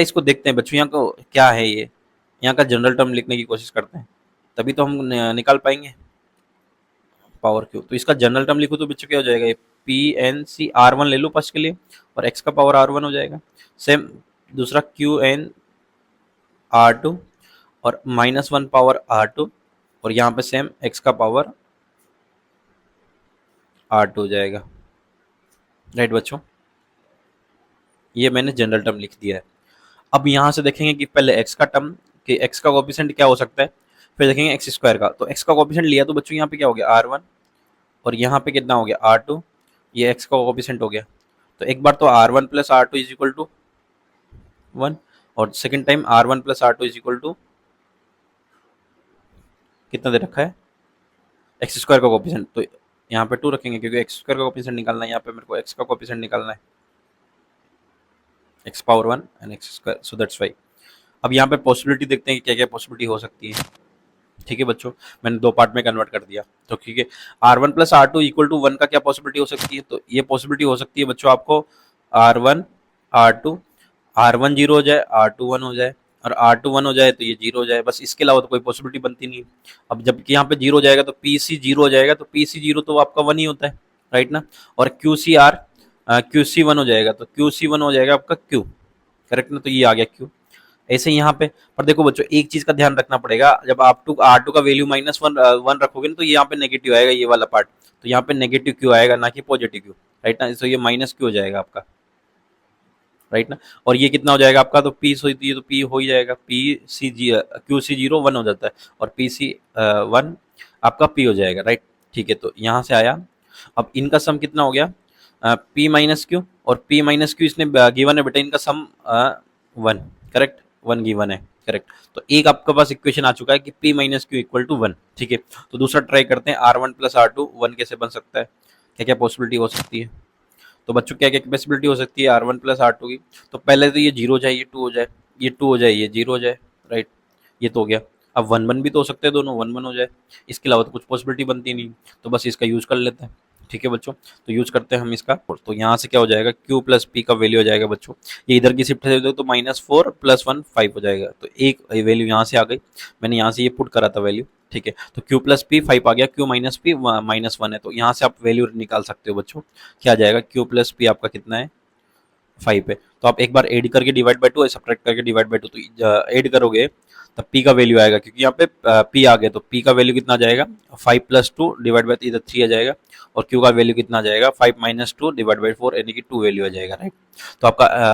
इसको देखते हैं बच्चों, यहाँ को क्या है ये, यहाँ का जनरल टर्म लिखने की कोशिश करते हैं, तभी तो हम निकाल पाएंगे पावर क्यू। तो इसका जनरल टर्म लिखो तो बच्चों क्या हो जाएगा, ये P N C R one ले लो फर्स्ट के लिए, और एक्स का पावर आर वन हो जाएगा। सेम दूसरा क्यू एन आर टू और minus one power R two, और यहाँ पे सेम एक्स का पावर आर टू हो जाएगा। राइट बच्चों, ये मैंने जनरल टर्म लिख दिया है। अब यहाँ से देखेंगे कि पहले एक्स का टर्म, कि एक्स का कोएफिशिएंट क्या हो सकता है, फिर देखेंगे एक्स स्क्वायर का। तो एक्स का कोएफिशिएंट लिया तो बच्चों यहाँ पे क्या हो गया आर वन, और यहाँ पे कितना हो गया आर टू, ये एक्स का कोएफिशिएंट हो गया। तो एक बार तो R one plus R two is equal to one, और second time R one plus R two is equal to कितना दे रखा है, एक्स स्क्वायर का कोएफिशिएंट। तो यहाँ पे टू रखेंगे क्योंकि एक्स स्क्वायर का कोएफिशिएंट निकालना है, यहाँ पे मेरे को एक्स का कोएफिशिएंट निकालना है, x power one and x square, so that's why. अब यहाँ पे पॉसिबिलिटी देखते हैं कि क्या क्या पॉसिबिलिटी हो सकती है। ठीक है बच्चों, मैंने दो पार्ट में कन्वर्ट कर दिया। तो ठीक है, R one plus R two equal to one का क्या पॉसिबिलिटी हो सकती है, तो ये पॉसिबिलिटी हो सकती है बच्चों आपको R one R two, R one zero हो जाए, आर टू वन हो जाए, और आर टू वन हो जाए तो ये जीरो हो जाए, बस इसके अलावा तो कोई पॉसिबिलिटी बनती नहीं। अब जबकि यहाँ पे जीरो हो जाएगा तो पी सी जीरो हो जाएगा, तो पी सी जीरो तो आपका वन ही होता है, राइट ना। और Q C R Q C one हो जाएगा, तो क्यू सी वन हो जाएगा आपका क्यू, करेक्ट ना, तो ये आ गया क्यू। ऐसे ही यहाँ पे पर देखो बच्चों, एक चीज का ध्यान रखना पड़ेगा, जब आप टू आर टू का वैल्यू माइनस वन वन रखोगे ना, तो यहाँ पे नेगेटिव आएगा, ये वाला पार्ट, तो यहाँ पे नेगेटिव क्यू आएगा ना कि पॉजिटिव क्यू, राइट ना। तो ये माइनस क्यू हो जाएगा आपका, राइट ना। और ये कितना हो जाएगा आपका, तो पी सोचती है तो पी हो ही जाएगा, P C G Q C zero one हो जाता है, और पी सी वन आपका पी हो जाएगा, राइट। ठीक है, तो यहाँ से आया। अब इनका सम कितना हो गया, पी माइनस क्यू और पी माइनस क्यू इसने गिवन है बेटा, इनका sum one, correct, one given है, करेक्ट। तो एक आपके पास इक्वेशन आ चुका है कि P minus Q equal to one. ठीक है, तो दूसरा ट्राई करते हैं, R one plus R two one कैसे बन सकता है, क्या क्या पॉसिबिलिटी हो सकती है। तो बच्चों क्या क्या कैपेसिबिलिटी हो सकती है R one plus R two की, तो पहले तो ये जीरो हो जाए, ये टू हो जाए, ये टू हो जाए, ये जीरो हो जाए, राइट, ये तो हो गया। अब वन वन भी तो हो सकते हैं, दोनों वन वन हो जाए, इसके अलावा तो कुछ पॉसिबिलिटी बनती नहीं, तो बस इसका यूज कर लेते हैं। ठीक है बच्चों, तो यूज करते हैं हम इसका। तो यहाँ से क्या हो जाएगा, क्यू प्लस पी का वैल्यू हो जाएगा बच्चों, ये इधर की शिफ्ट है तो minus four plus one five हो जाएगा, तो एक वैल्यू यहाँ से आ गई, मैंने यहाँ से ये पुट करा था वैल्यू। ठीक है, तो क्यू प्लस पी फाइव आ गया, Q minus P minus one है, तो यहाँ से आप वैल्यू निकाल सकते हो बच्चों, क्या आ जाएगा, क्यू प्लस पी आपका कितना है, फाइव है। तो आप एक बार ऐड करके डिवाइड बाई टू, सब्ट्रैक्ट करके डिवाइड बाई टू, तो ऐड करोगे तब पी का वैल्यू आएगा, क्योंकि यहाँ पे पी आ गया, तो पी का वैल्यू कितना आ जाएगा, five plus two divide by इधर थ्री आ जाएगा, और क्यू का वैल्यू कितना आ जाएगा, five minus two divide by four, यानी कि टू वैल्यू आ जाएगा, राइट। तो आपका